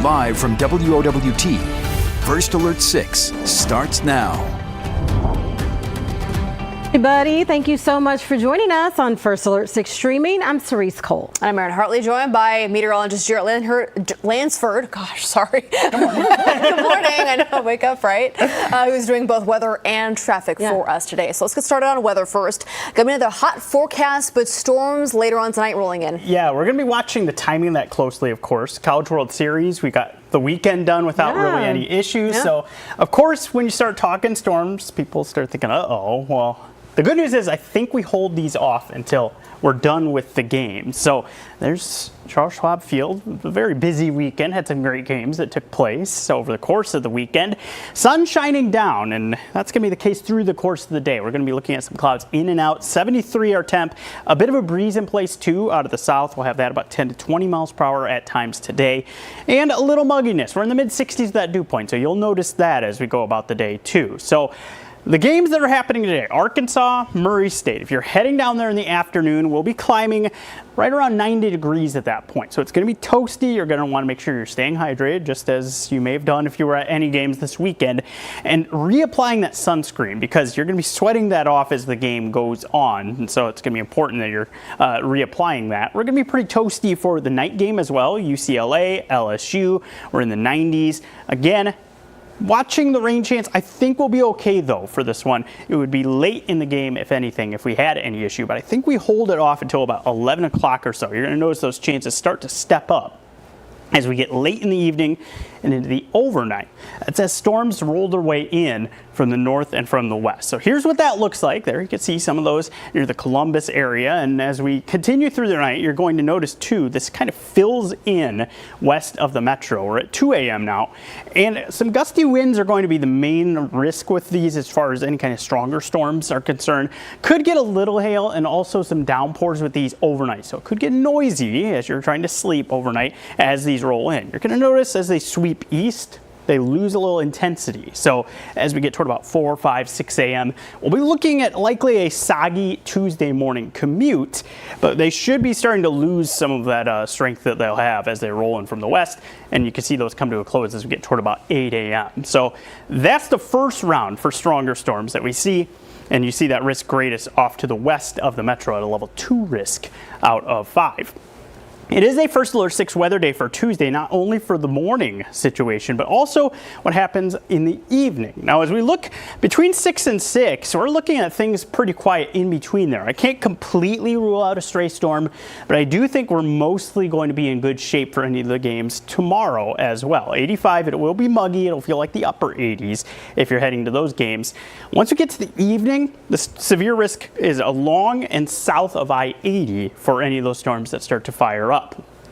Live from WOWT, First Alert 6 starts now. Everybody, thank you so much for joining us on First Alert 6 streaming. I'm Cerise Cole. I'm Erin Hartley, joined by meteorologist Jarrett Lansford. Gosh, sorry. Good morning. Good morning. I know, wake up, right? Who's doing both weather and traffic for us today. So let's get started on weather first. Got another hot forecast, but storms later on tonight rolling in. Yeah, we're going to be watching the timing of that closely, of course. College World Series, we got the weekend done without really any issues. So, of course, when you start talking storms, people start thinking, uh-oh, well. The good news is I think we hold these off until we're done with the game. So there's Charles Schwab Field, a very busy weekend, had some great games that took place over the course of the weekend. Sun shining down, and that's going to be the case through the course of the day. We're going to be looking at some clouds in and out, 73 our temp, a bit of a breeze in place too out of the south. We'll have that about 10 to 20 miles per hour at times today, and a little mugginess. We're in the mid 60s at that dew point, so you'll notice that as we go about the day too. So the games that are happening today, Arkansas, Murray State. If you're heading down there in the afternoon, we'll be climbing right around 90 degrees at that point. So it's going to be toasty. You're going to want to make sure you're staying hydrated, just as you may have done if you were at any games this weekend. And reapplying that sunscreen, because you're going to be sweating that off as the game goes on. And so it's going to be important that you're reapplying that. We're going to be pretty toasty for the night game as well. UCLA, LSU, we're in the 90s. Again, watching the rain chance, I think we'll be okay though for this one. It would be late in the game, if anything, if we had any issue, but I think we hold it off until about 11 o'clock or so. You're going to notice those chances start to step up as we get late in the evening and into the overnight. That's as storms roll their way in from the north and from the west. So here's what that looks like. There you can see some of those near the Columbus area. And as we continue through the night, you're going to notice too, this kind of fills in west of the metro. We're at 2 a.m. now. And some gusty winds are going to be the main risk with these as far as any kind of stronger storms are concerned. Could get a little hail and also some downpours with these overnight. So it could get noisy as you're trying to sleep overnight as these roll in. You're going to notice as they sweep east, they lose a little intensity. So as we get toward about 4, 5, 6 a.m., we'll be looking at likely a soggy Tuesday morning commute, but they should be starting to lose some of that strength that they'll have as they roll in from the west. And you can see those come to a close as we get toward about 8 a.m. So that's the first round for stronger storms that we see. And you see that risk greatest off to the west of the metro at a level 2 risk out of 5. It is a First Alert 6 weather day for Tuesday, not only for the morning situation, but also what happens in the evening. Now, as we look between 6 and 6, we're looking at things pretty quiet in between there. I can't completely rule out a stray storm, but I do think we're mostly going to be in good shape for any of the games tomorrow as well. 85, it will be muggy. It'll feel like the upper 80s if you're heading to those games. Once we get to the evening, the severe risk is along and south of I-80 for any of those storms that start to fire up.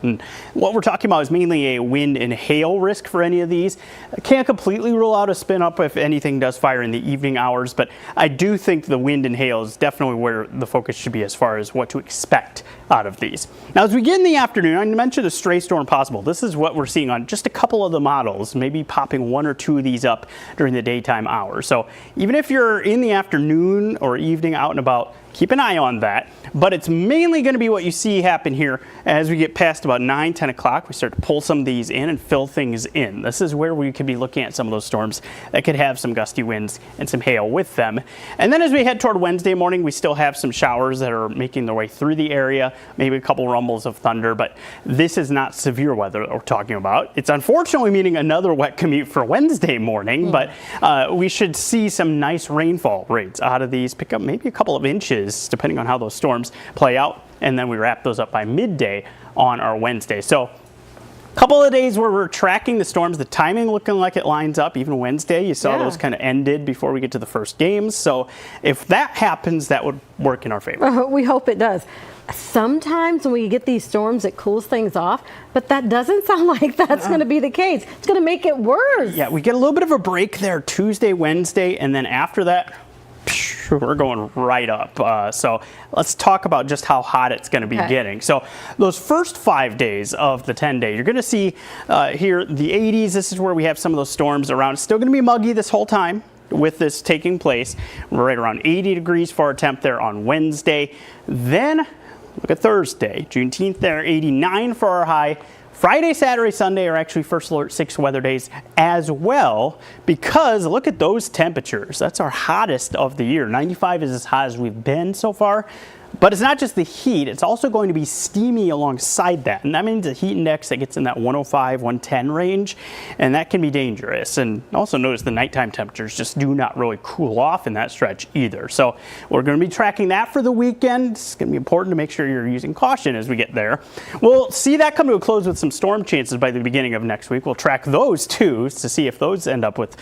And what we're talking about is mainly a wind and hail risk for any of these. I can't completely rule out a spin up if anything does fire in the evening hours, but I do think the wind and hail is definitely where the focus should be as far as what to expect out of these. Now, as we get in the afternoon, I mentioned a stray storm possible. This is what we're seeing on just a couple of the models, maybe popping 1 or 2 of these up during the daytime hours. So even if you're in the afternoon or evening out and about, keep an eye on that, but it's mainly going to be what you see happen here as we get past about 9, 10 o'clock. We start to pull some of these in and fill things in. This is where we could be looking at some of those storms that could have some gusty winds and some hail with them. And then as we head toward Wednesday morning, we still have some showers that are making their way through the area, maybe a couple rumbles of thunder, but this is not severe weather that we're talking about. It's unfortunately meaning another wet commute for Wednesday morning, but we should see some nice rainfall rates out of these, pick up maybe a couple of inches depending on how those storms play out, and then we wrap those up by midday on our Wednesday. So a couple of days where we're tracking the storms, the timing looking like it lines up. Even Wednesday, you saw those kind of ended before we get to the first games. So if that happens, that would work in our favor. We hope it does. Sometimes when we get these storms, it cools things off, but that doesn't sound like that's going to be the case. It's going to make it worse. Yeah, we get a little bit of a break there Tuesday, Wednesday, and then after that, we're going right up. So let's talk about just how hot it's going to be getting. So those first 5 days of the 10-day, you're going to see here the 80s. This is where we have some of those storms around. It's still going to be muggy this whole time with this taking place. We're right around 80 degrees for our temp there on Wednesday. Then look at Thursday, Juneteenth there, 89 for our high. Friday, Saturday, Sunday are actually First Alert 6 weather days as well, because look at those temperatures. That's our hottest of the year. 95 is as hot as we've been so far. But it's not just the heat, it's also going to be steamy alongside that. And that means a heat index that gets in that 105, 110 range, and that can be dangerous. And also notice the nighttime temperatures just do not really cool off in that stretch either. So we're going to be tracking that for the weekend. It's going to be important to make sure you're using caution as we get there. We'll see that come to a close with some storm chances by the beginning of next week. We'll track those too to see if those end up with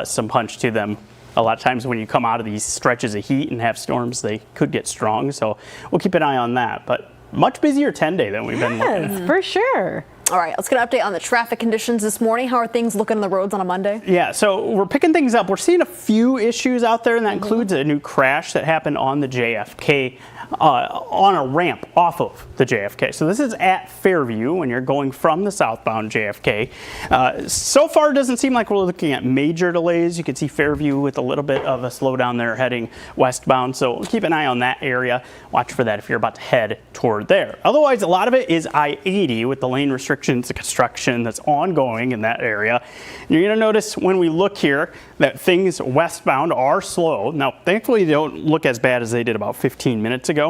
some punch to them. A lot of times when you come out of these stretches of heat and have storms, they could get strong. So we'll keep an eye on that. But much busier 10-day than we've been looking at. For sure. All right, let's get an update on the traffic conditions this morning. How are things looking on the roads on a Monday? Yeah, so we're picking things up. We're seeing a few issues out there, and that includes a new crash that happened on the JFK, on a ramp off of the JFK. So this is at Fairview when you're going from the southbound JFK. So far, it doesn't seem like we're looking at major delays. You can see Fairview with a little bit of a slowdown there heading westbound. So keep an eye on that area. Watch for that if you're about to head toward there. Otherwise, a lot of it is I-80 with the lane restrictions, the construction that's ongoing in that area. You're going to notice when we look here that things westbound are slow. Now, thankfully, they don't look as bad as they did about 15 minutes ago.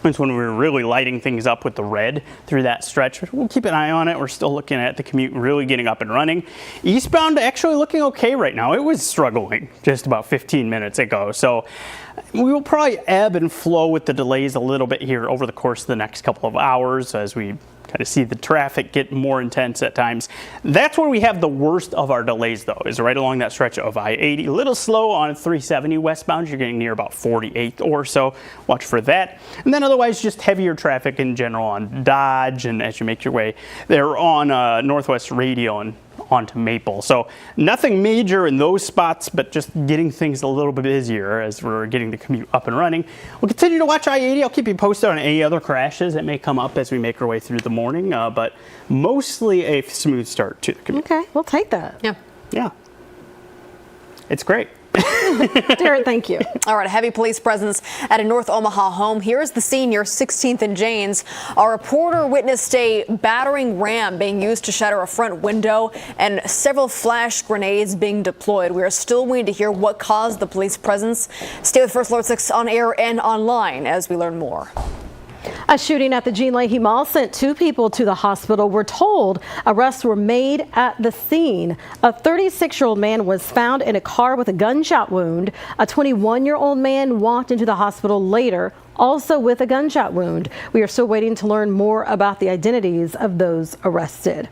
That's when we were really lighting things up with the red through that stretch. We'll keep an eye on it. We're still looking at the commute really getting up and running. Eastbound actually looking okay right now. It was struggling just about 15 minutes ago. So we will probably ebb and flow with the delays a little bit here over the course of the next couple of hours as we kind of see the traffic get more intense at times. That's where we have the worst of our delays, though, is right along that stretch of I-80. A little slow on 370 westbound. You're getting near about 48th or so. Watch for that. And then otherwise, just heavier traffic in general on Dodge, and as you make your way there on Northwest Radial and onto Maple. So nothing major in those spots, but just getting things a little bit busier as we're getting the commute up and running. We'll continue to watch I-80. I'll keep you posted on any other crashes that may come up as we make our way through the morning, but mostly a smooth start to the commute. Okay, we'll take that. Yeah. It's great. Darren, thank you. All right, a heavy police presence at a North Omaha home. Here's the scene near 16th and Janes. Our reporter witnessed a battering ram being used to shatter a front window and several flash grenades being deployed. We are still waiting to hear what caused the police presence. Stay with First Alert 6 on air and online as we learn more. A shooting at the Jean Leahy Mall sent 2 people to the hospital. We're told arrests were made at the scene. A 36-year-old man was found in a car with a gunshot wound. A 21-year-old man walked into the hospital later, also with a gunshot wound. We are still waiting to learn more about the identities of those arrested.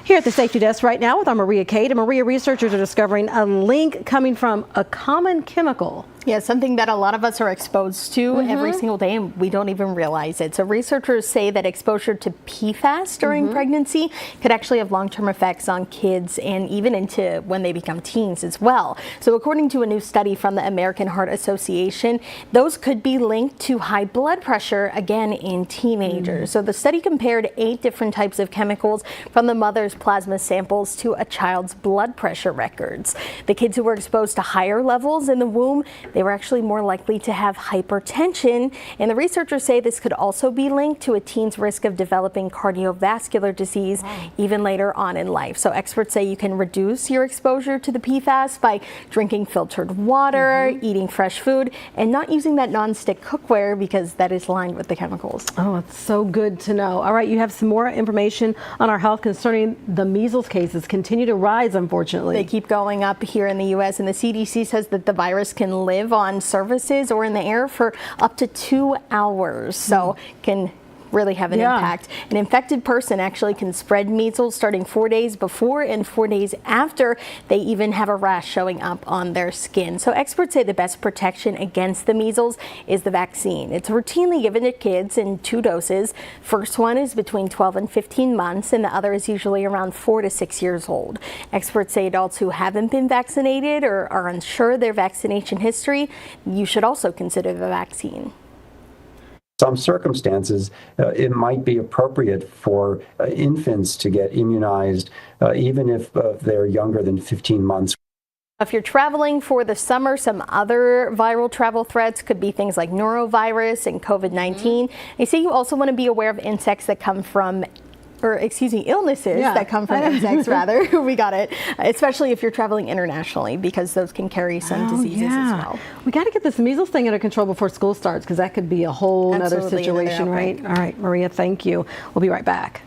Here at the Safety Desk right now with our Maria Cade. And Maria, researchers are discovering a link coming from a common chemical. Yeah, something that a lot of us are exposed to every single day and we don't even realize it. So researchers say that exposure to PFAS during pregnancy could actually have long-term effects on kids and even into when they become teens as well. So according to a new study from the American Heart Association, those could be linked to high blood pressure again in teenagers. So the study compared 8 different types of chemicals from the mother's plasma samples to a child's blood pressure records. The kids who were exposed to higher levels in the womb, they were actually more likely to have hypertension, and the researchers say this could also be linked to a teen's risk of developing cardiovascular disease even later on in life. So experts say you can reduce your exposure to the PFAS by drinking filtered water, eating fresh food, and not using that non-stick cookware because that is lined with the chemicals. Oh, it's so good to know. All right, you have some more information on our health concerning the measles cases continue to rise, unfortunately. They keep going up here in the U.S., and the CDC says that the virus can live on surfaces or in the air for up to 2 hours, so can really have an impact. An infected person actually can spread measles starting 4 days before and 4 days after they even have a rash showing up on their skin. So experts say the best protection against the measles is the vaccine. It's routinely given to kids in 2 doses. First one is between 12 and 15 months, and the other is usually around 4 to 6 years old. Experts say adults who haven't been vaccinated or are unsure of their vaccination history, you should also consider the vaccine. Some circumstances, it might be appropriate for infants to get immunized, even if they're younger than 15 months. If you're traveling for the summer, some other viral travel threats could be things like norovirus and COVID-19. They say you also want to be aware of insects that come from illnesses that come from insects, rather. We got it. Especially if you're traveling internationally, because those can carry some diseases as well. We got to get this measles thing under control before school starts, because that could be a whole other situation, right? All right, Maria, thank you. We'll be right back.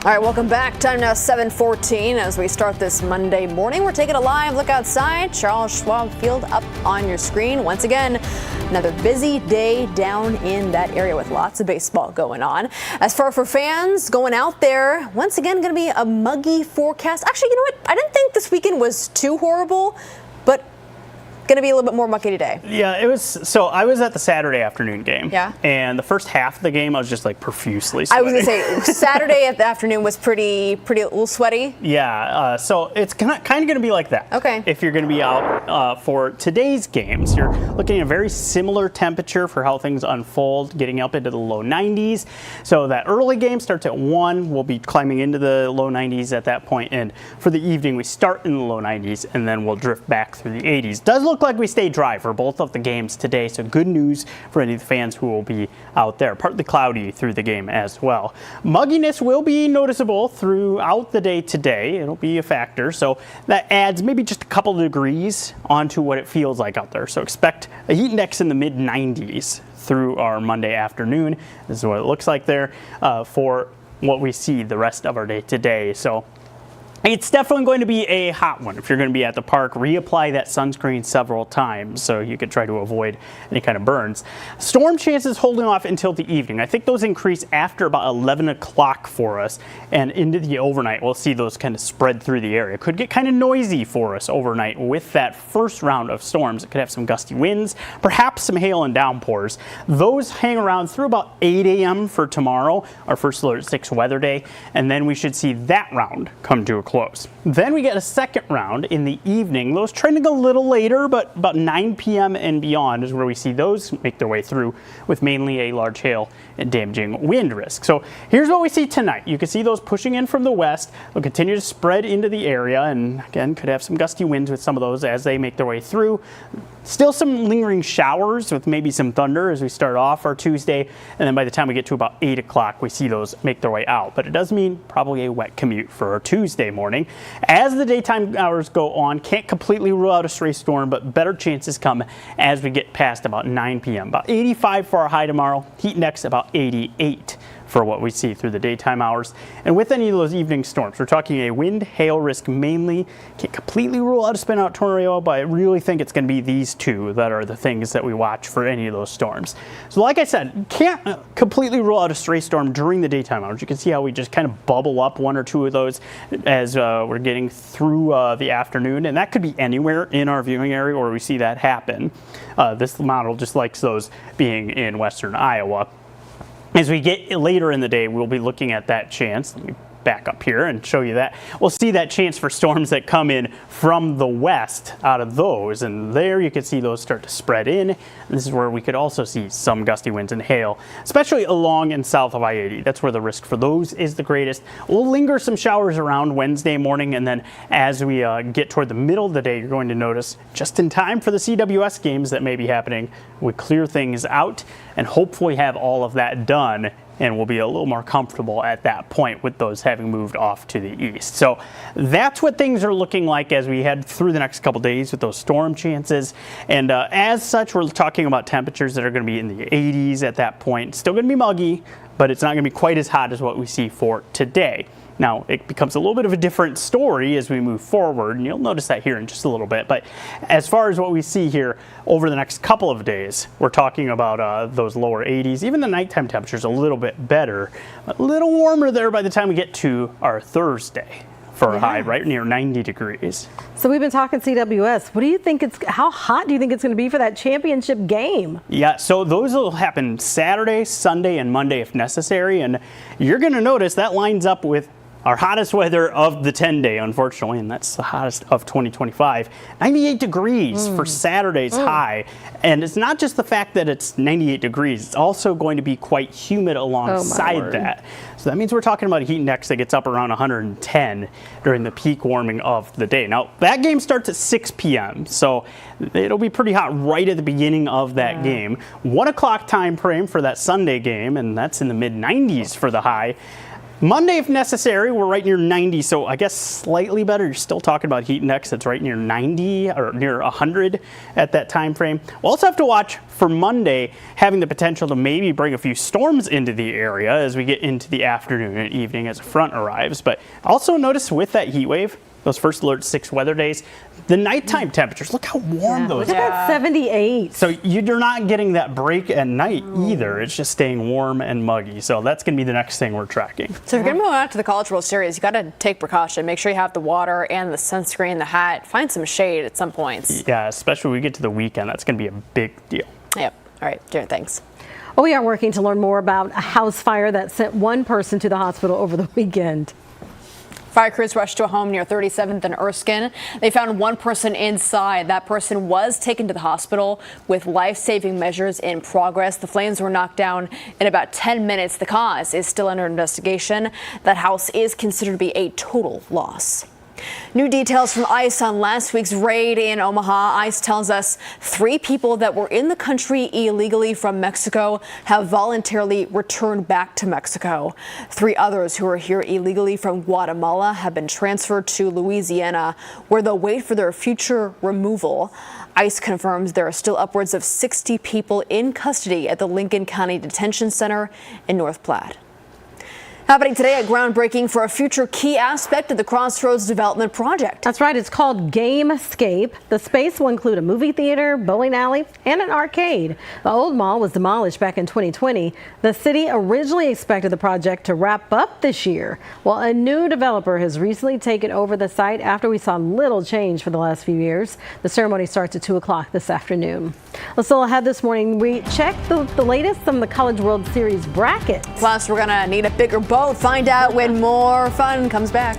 All right, welcome back. Time now 7:14 as we start this Monday morning. We're taking a live look outside. Charles Schwab Field up on your screen. Once again, another busy day down in that area with lots of baseball going on. As far for fans going out there, once again, going to be a muggy forecast. Actually, you know what? I didn't think this weekend was too horrible, but going to be a little bit more mucky today. Yeah, it was. So I was at the Saturday afternoon game. Yeah. And the first half of the game, I was just like profusely sweating. I was going to say Saturday at the afternoon was pretty a little sweaty. Yeah. So it's kind of going to be like that. Okay. If you're going to be out for today's games, you're looking at a very similar temperature for how things unfold, getting up into the low 90s. So that early game starts at 1. We'll be climbing into the low 90s at that point. And for the evening, we start in the low 90s and then we'll drift back through the 80s. Does look like we stay dry for both of the games today, so good news for any of the fans who will be out there. Partly cloudy through the game as well. Mugginess will be noticeable throughout the day today. It'll be a factor, so that adds maybe just a couple of degrees onto what it feels like out there. So expect a heat index in the mid 90s through our Monday afternoon. This is what it looks like there for what we see the rest of our day today. So it's definitely going to be a hot one. If you're going to be at the park, reapply that sunscreen several times so you could try to avoid any kind of burns. Storm chances holding off until the evening. I think those increase after about 11 o'clock for us, and into the overnight we'll see those kind of spread through the area. Could get kind of noisy for us overnight with that first round of storms. It could have some gusty winds, perhaps some hail and downpours. Those hang around through about 8 a.m. for tomorrow, our first Alert 6 weather day, and then we should see that round come to a close. Then we get a second round in the evening. Those trending a little later, but about 9 p.m. and beyond is where we see those make their way through with mainly a large hail and damaging wind risk. So here's what we see tonight. You can see those pushing in from the west. They'll continue to spread into the area and again could have some gusty winds with some of those as they make their way through. Still some lingering showers with maybe some thunder as we start off our Tuesday, and then by the time we get to about 8 o'clock we see those make their way out. But it does mean probably a wet commute for our Tuesday morning. As the daytime hours go on, can't completely rule out a stray storm, but better chances come as we get past about 9 p.m. About 85 for our high tomorrow, heat index about 88 for what we see through the daytime hours. And with any of those evening storms, we're talking a wind, hail risk mainly. Can't completely rule out a spin out tornado, but I really think it's going to be these two that are the things that we watch for any of those storms. So like I said, can't completely rule out a stray storm during the daytime hours. You can see how we just kind of bubble up one or two of those as we're getting through the afternoon, and that could be anywhere in our viewing area where we see that happen. This model just likes those being in western Iowa. As we get later in the day, we'll be looking at that chance. Let me back up here and show you that. We'll see that chance for storms that come in from the west out of those. And there you can see those start to spread in. This is where we could also see some gusty winds and hail, especially along and south of I-80. That's where the risk for those is the greatest. We'll linger some showers around Wednesday morning. And then as we get toward the middle of the day, you're going to notice just in time for the CWS games that may be happening, we clear things out and hopefully have all of that done, and we'll be a little more comfortable at that point with those having moved off to the east. So that's what things are looking like as we head through the next couple days with those storm chances. And as such, we're talking about temperatures that are going to be in the 80s at that point. Still going to be muggy, but it's not going to be quite as hot as what we see for today. Now, it becomes a little bit of a different story as we move forward, and you'll notice that here in just a little bit. But as far as what we see here over the next couple of days, we're talking about those lower 80s. Even the nighttime temperatures a little bit better, a little warmer there by the time we get to our Thursday for a high right near 90 degrees. So we've been talking CWS. What do you think how hot do you think it's going to be for that championship game? Yeah, so those will happen Saturday, Sunday, and Monday if necessary. And you're going to notice that lines up with our hottest weather of the 10-day, unfortunately, and that's the hottest of 2025. 98 degrees for Saturday's high. And it's not just the fact that it's 98 degrees, it's also going to be quite humid alongside that. So that means we're talking about a heat index that gets up around 110 during the peak warming of the day. Now, that game starts at 6 p.m., so it'll be pretty hot right at the beginning of that game. 1 o'clock time frame for that Sunday game, and that's in the mid-90s for the high. Monday, if necessary, we're right near 90, so I guess slightly better. You're still talking about heat index that's right near 90 or near 100 at that time frame. We'll also have to watch for Monday having the potential to maybe bring a few storms into the area as we get into the afternoon and evening as a front arrives. But also notice with that heat wave, those first alert 6 weather days, the nighttime temperatures, look how warm those are. Look at that 78. So you're not getting that break at night either. It's just staying warm and muggy. So that's going to be the next thing we're tracking. So if you're going to move on to the College World Series, you got to take precaution. Make sure you have the water and the sunscreen, the hat. Find some shade at some points. Yeah, especially when we get to the weekend. That's going to be a big deal. Yep. All right, Jared, thanks. Well, we are working to learn more about a house fire that sent one person to the hospital over the weekend. Fire crews rushed to a home near 37th and Erskine. They found one person inside. That person was taken to the hospital with life-saving measures in progress. The flames were knocked down in about 10 minutes. The cause is still under investigation. That house is considered to be a total loss. New details from ICE on last week's raid in Omaha. ICE tells us 3 people that were in the country illegally from Mexico have voluntarily returned back to Mexico. 3 others who are here illegally from Guatemala have been transferred to Louisiana, where they'll wait for their future removal. ICE confirms there are still upwards of 60 people in custody at the Lincoln County Detention Center in North Platte. Happening today, a groundbreaking for a future key aspect of the Crossroads development project. That's right. It's called Gamescape. The space will include a movie theater, bowling alley, and an arcade. The old mall was demolished back in 2020. The city originally expected the project to wrap up this year. Well, a new developer has recently taken over the site after we saw little change for the last few years. The ceremony starts at 2 o'clock this afternoon. Let's still ahead this morning. We checked the latest from the College World Series bracket. Plus, we're going to need a bigger boat. Find out when more fun comes back.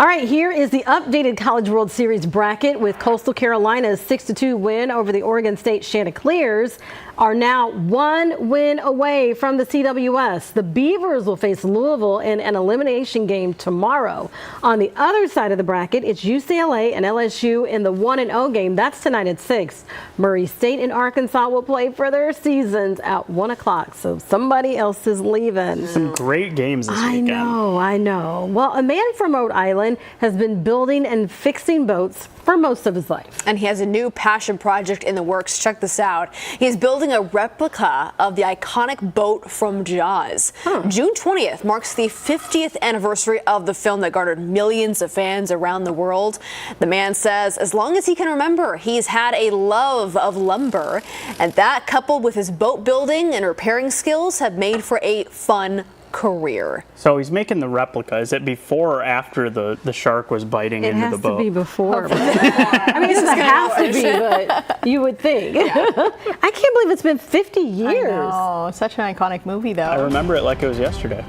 All right, here is the updated College World Series bracket with Coastal Carolina's 6-2 win over the Oregon State Chanticleers are now 1 win away from the CWS. The Beavers will face Louisville in an elimination game tomorrow. On the other side of the bracket, it's UCLA and LSU in the 1-0 game. That's tonight at 6. Murray State and Arkansas will play for their seasons at 1 o'clock. So somebody else is leaving. Some great games this weekend. I know. Well, a man from Rhode Island has been building and fixing boats for most of his life. And he has a new passion project in the works. Check this out. He's building a replica of the iconic boat from Jaws. June 20th marks the 50th anniversary of the film that garnered millions of fans around the world. The man says as long as he can remember, he's had a love of lumber, and that coupled with his boat building and repairing skills have made for a fun career. So he's making the replica. Is it before or after the shark was biting into the boat? It has to be before. I mean, it doesn't have to be, but you would think. I can't believe it's been 50 years. I know. Such an iconic movie, though. I remember it like it was yesterday.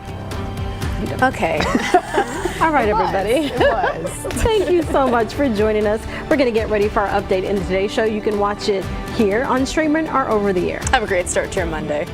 Okay. All right, everybody. It was. Thank you so much for joining us. We're going to get ready for our update in today's show. You can watch it here on streaming or over the air. Have a great start to your Monday.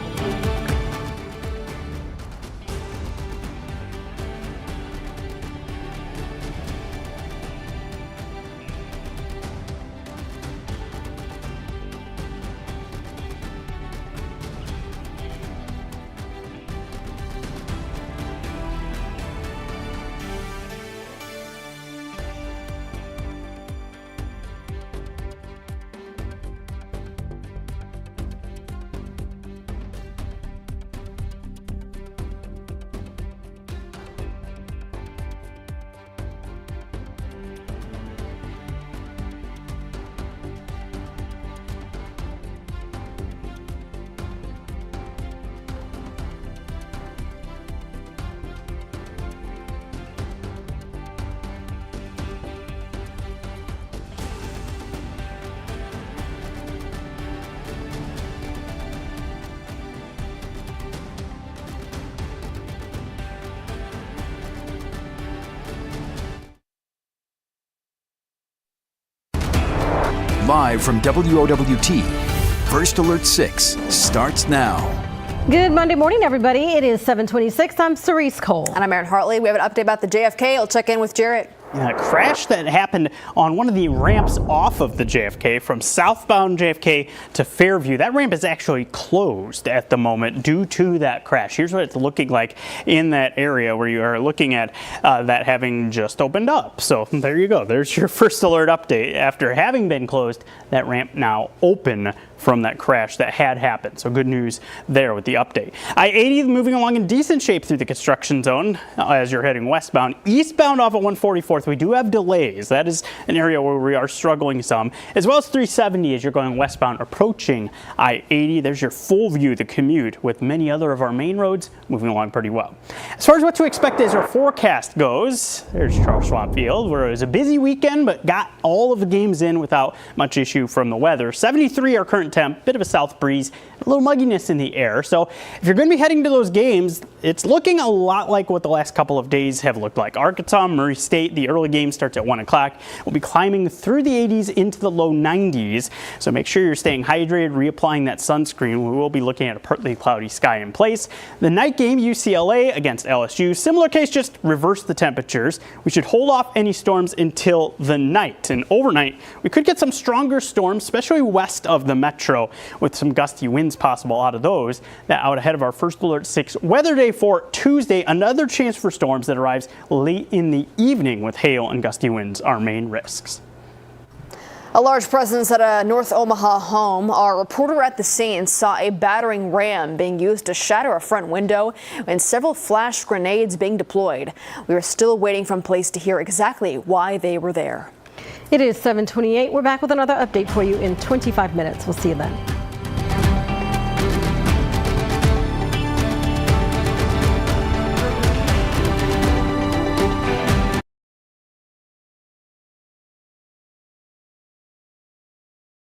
Live from WOWT, First Alert 6 starts now. Good Monday morning, everybody. It is 7:26. I'm Cerise Cole. And I'm Erin Hartley. We have an update about the JFK. I'll check in with Jarrett. A crash that happened on one of the ramps off of the JFK from southbound JFK to Fairview. That ramp is actually closed at the moment due to that crash. Here's what it's looking like in that area where you are looking at that having just opened up. So there you go. There's your first alert update. After having been closed, that ramp now open from that crash that had happened. So good news there with the update. I-80 moving along in decent shape through the construction zone as you're heading westbound. Eastbound off at 144th, we do have delays. That is an area where we are struggling some, as well as 370 as you're going westbound approaching I-80. There's your full view, the commute, with many other of our main roads moving along pretty well. As far as what to expect as our forecast goes, there's Charles Schwab Field, where it was a busy weekend, but got all of the games in without much issue from the weather. 73 our current temp, bit of a south breeze, a little mugginess in the air. So if you're going to be heading to those games, it's looking a lot like what the last couple of days have looked like. Arkansas, Murray State, the early game starts at 1 o'clock. We'll be climbing through the 80s into the low 90s. So make sure you're staying hydrated, reapplying that sunscreen. We will be looking at a partly cloudy sky in place. The night game, UCLA against LSU. Similar case, just reverse the temperatures. We should hold off any storms until the night. And overnight, we could get some stronger storms, especially west of the metro, with some gusty winds possible out of those. That out ahead of our first alert 6 weather day for Tuesday. Another chance for storms that arrives late in the evening with hail and gusty winds, our main risks. A large presence at a North Omaha home. Our reporter at the scene saw a battering ram being used to shatter a front window and several flash grenades being deployed. We are still waiting from police to hear exactly why they were there. It is 7:28. We're back with another update for you in 25 minutes. We'll see you then.